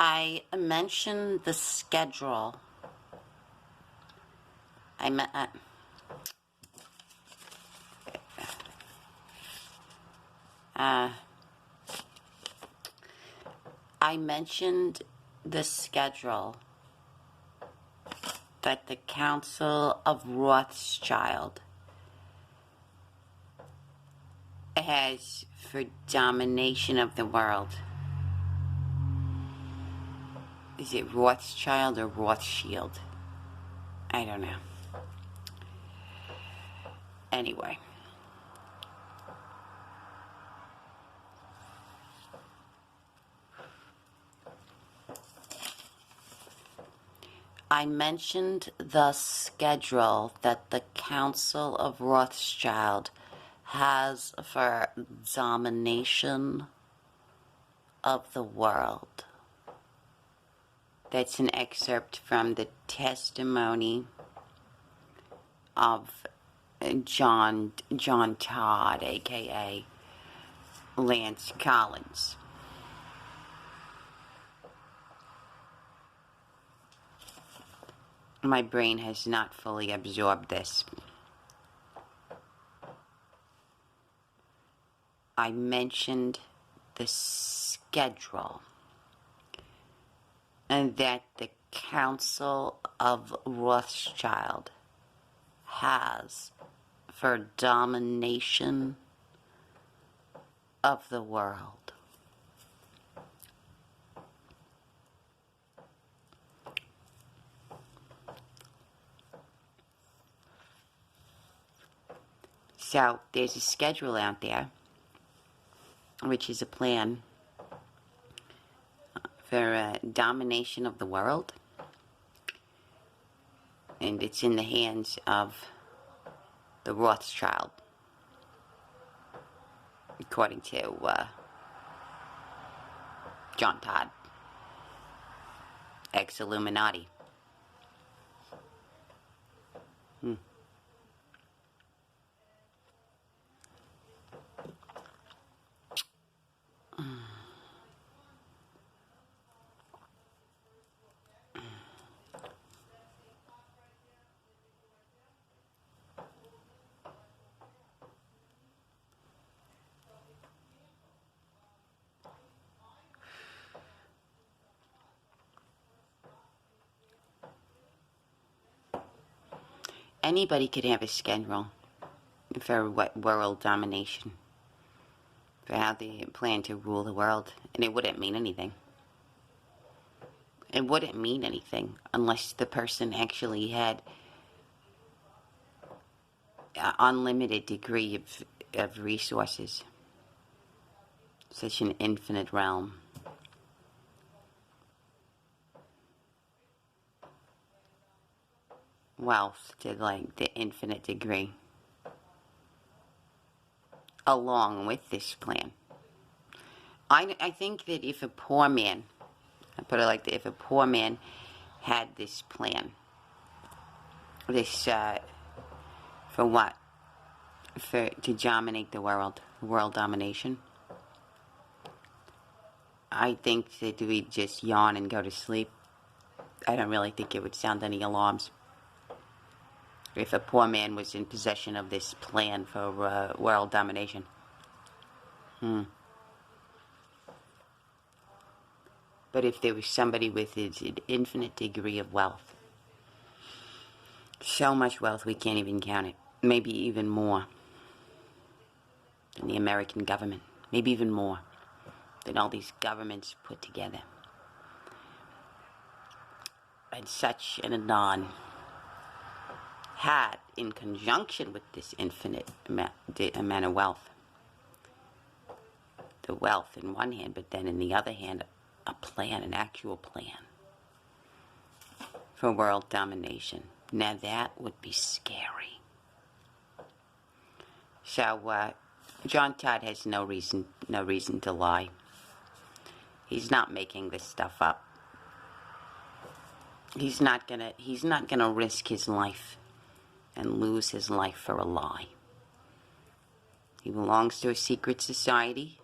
I mentioned the schedule. I mentioned the schedule that the Council of Rothschild has for domination of the world. Is it Rothschild or Rothschild? I don't know. Anyway. I mentioned the schedule that the Council of Rothschild has for domination of the world. That's an excerpt from the testimony of John Todd, aka Lance Collins. My brain has not fully absorbed this. I mentioned the schedule and that the Council of Rothschild has for domination of the world. So there's a schedule out there, which is a plan for domination of the world, and it's in the hands of the Rothschild, according to John Todd, ex-Illuminati. Anybody could have a schedule for what world domination, for how they plan to rule the world, and it wouldn't mean anything. It wouldn't mean anything unless the person actually had an unlimited degree of resources, such an infinite realm. Wealth to like the infinite degree, along with this plan. I think that if a poor man, I put it like that, if a poor man had this plan, this for what? To dominate the world domination, I think that we'd just yawn and go to sleep. I don't really think it would sound any alarms if a poor man was in possession of this plan for world domination. But if there was somebody with an infinite degree of wealth, so much wealth we can't even count it, maybe even more than the American government, maybe even more than all these governments put together, and such an anon had, in conjunction with this infinite amount of wealth, the wealth in one hand, but then in the other hand, a plan, an actual plan for world domination. Now that would be scary. So, John Todd has no reason to lie. He's not making this stuff up. He's not gonna risk his life and lose his life for a lie. He belongs to a secret society,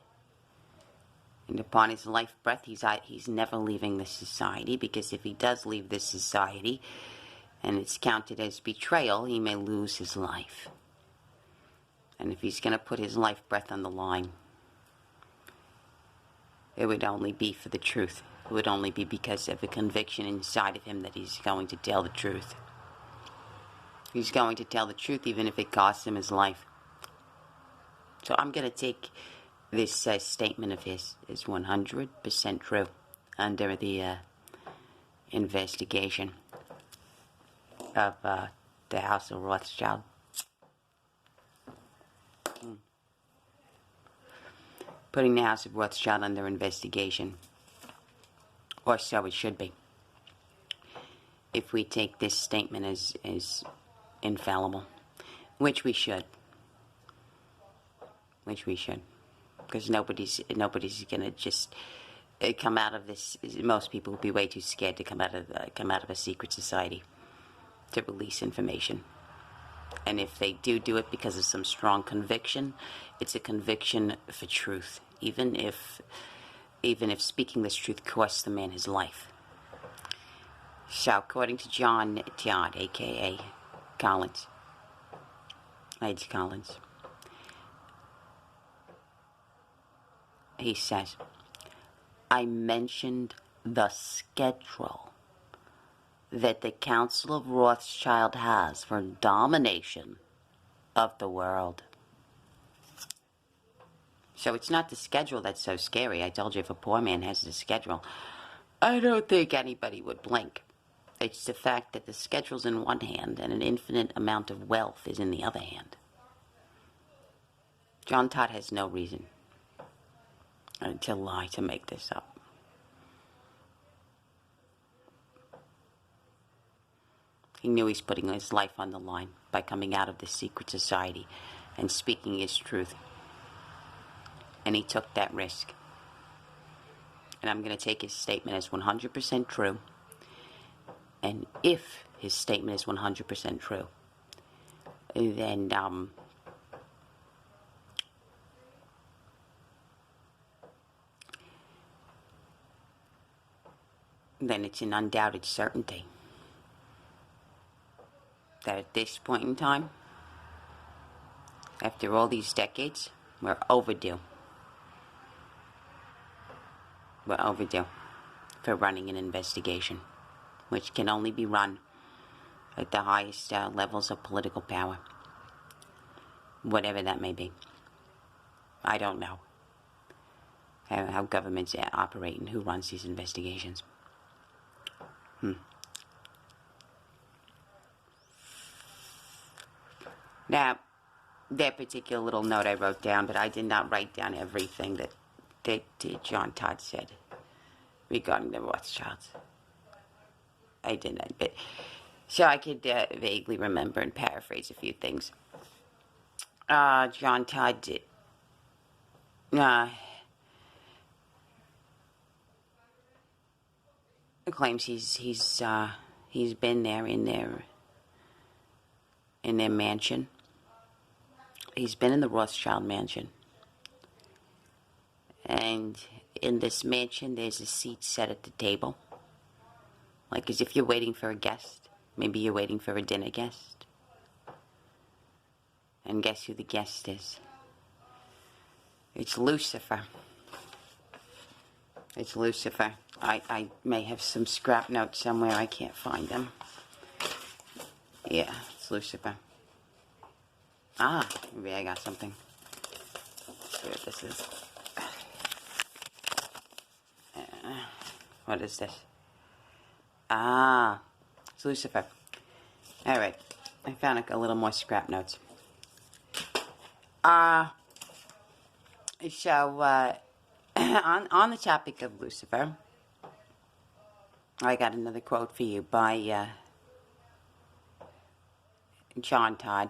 And upon his life breath, he's never leaving this society, because if he does leave this society, and it's counted as betrayal, he may lose his life. And if he's going to put his life breath on the line, it would only be for the truth. It would only be because of a conviction inside of him that he's going to tell the truth. He's going to tell the truth even if it costs him his life. So I'm going to take this statement of his is 100% true under the investigation of the House of Rothschild. Putting the House of Rothschild under investigation, or so it should be, if we take this statement as infallible, which we should, because nobody's gonna just come out of this. Most people would be way too scared to come out of a secret society to release information. And if they do it because of some strong conviction, it's a conviction for truth, even if speaking this truth costs the man his life. So, according to John Todd, a.k.a. Collins, H. Collins, he says, I mentioned the schedule that the Council of Rothschild has for domination of the world. So it's not the schedule that's so scary. I told you, if a poor man has the schedule, I don't think anybody would blink. It's the fact that the schedule's in one hand and an infinite amount of wealth is in the other hand. John Todd has no reason to lie, to make this up. He knew he's putting his life on the line by coming out of this secret society and speaking his truth. And he took that risk. And I'm going to take his statement as 100% true. And if his statement is 100% true, then it's an undoubted certainty that at this point in time, after all these decades, we're overdue. We're overdue for running an investigation, which can only be run at the highest levels of political power, whatever that may be. I don't know how governments operate and who runs these investigations. Now, that particular little note I wrote down, but I did not write down everything that John Todd said regarding the Rothschilds. I didn't, but so I could vaguely remember and paraphrase a few things. John Todd did. Claims he's been there in their mansion. He's been in the Rothschild mansion. And in this mansion, there's a seat set at the table. Like as if you're waiting for a guest. Maybe you're waiting for a dinner guest. And guess who the guest is? It's Lucifer. It's Lucifer. I may have some scrap notes somewhere. I can't find them. Yeah, it's Lucifer. Maybe I got something. Let's see what this is. What is this? It's Lucifer. Alright. I found a little more scrap notes. So, on the topic of Lucifer, I got another quote for you by John Todd.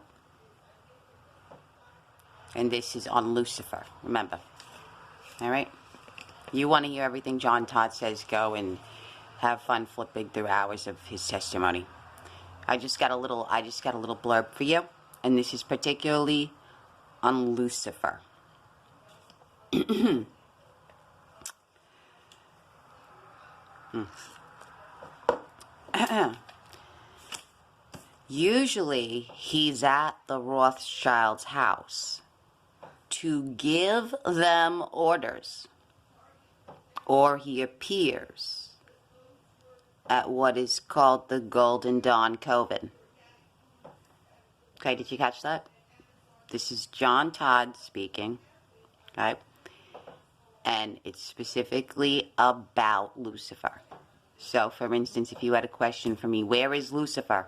And this is on Lucifer, remember. Alright? You want to hear everything John Todd says, go and have fun flipping through hours of his testimony. I just got a little blurb for you, and this is particularly on Lucifer. Usually, he's at the Rothschild's house to give them orders, or he appears at what is called the Golden Dawn Coven. Okay, did you catch that? This is John Todd speaking, okay? And it's specifically about Lucifer. So, for instance, if you had a question for me, where is Lucifer?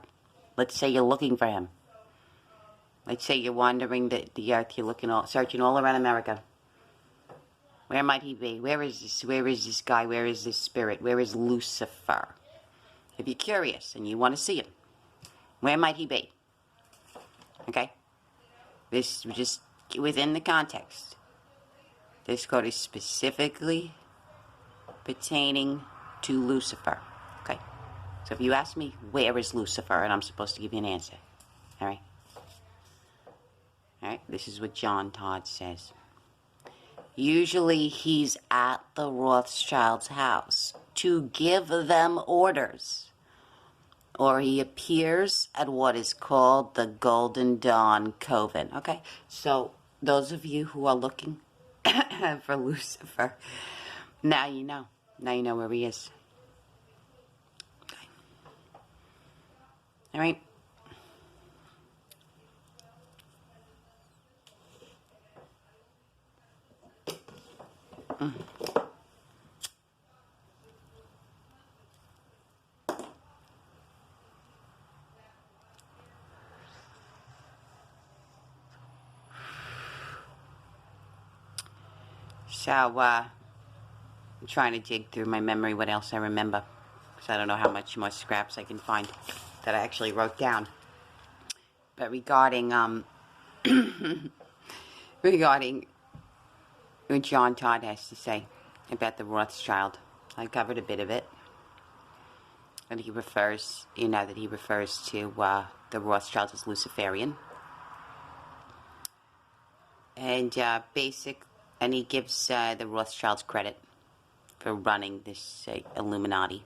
Let's say you're looking for him. Let's say you're wandering the earth, you're searching all around America. Where might he be? Where is this guy? Where is this spirit? Where is Lucifer? If you're curious and you want to see him, where might he be? Okay? This just within the context. This code is specifically pertaining to Lucifer. Okay? So if you ask me, where is Lucifer? And I'm supposed to give you an answer. Alright? Alright? This is what John Todd says. Usually he's at the Rothschild's house to give them orders, or he appears at what is called the Golden Dawn Coven. Okay, so those of you who are looking for Lucifer, now you know. Now you know where he is. Okay. All right. So, I'm trying to dig through my memory what else I remember, because I don't know how much more scraps I can find that I actually wrote down. But regarding, regarding what John Todd has to say about the Rothschild, I covered a bit of it. And he refers, that he refers to the Rothschild as Luciferian. And and he gives the Rothschilds credit for running this Illuminati.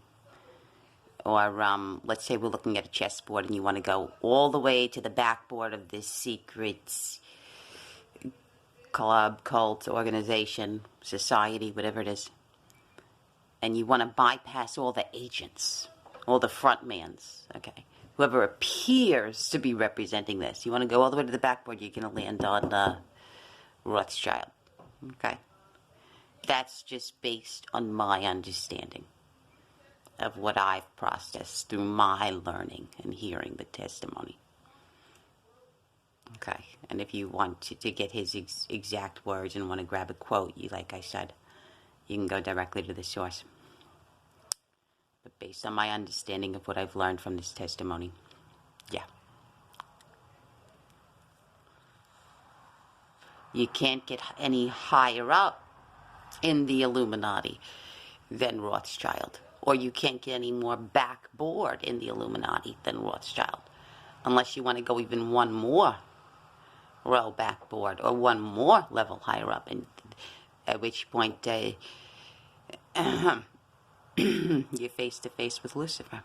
Or let's say we're looking at a chessboard and you want to go all the way to the backboard of this secret club, cult, organization, society, whatever it is. And you want to bypass all the agents, all the frontmans, okay? Whoever appears to be representing this. You want to go all the way to the backboard, you're going to land on Rothschild. Okay? That's just based on my understanding of what I've processed through my learning and hearing the testimony. Okay? And if you want to get his exact words and want to grab a quote, like I said, you can go directly to the source. But based on my understanding of what I've learned from this testimony, yeah. You can't get any higher up in the Illuminati than Rothschild. Or you can't get any more backboard in the Illuminati than Rothschild. Unless you want to go even one more row backboard or one more level higher up. And at which point you're face to face with Lucifer.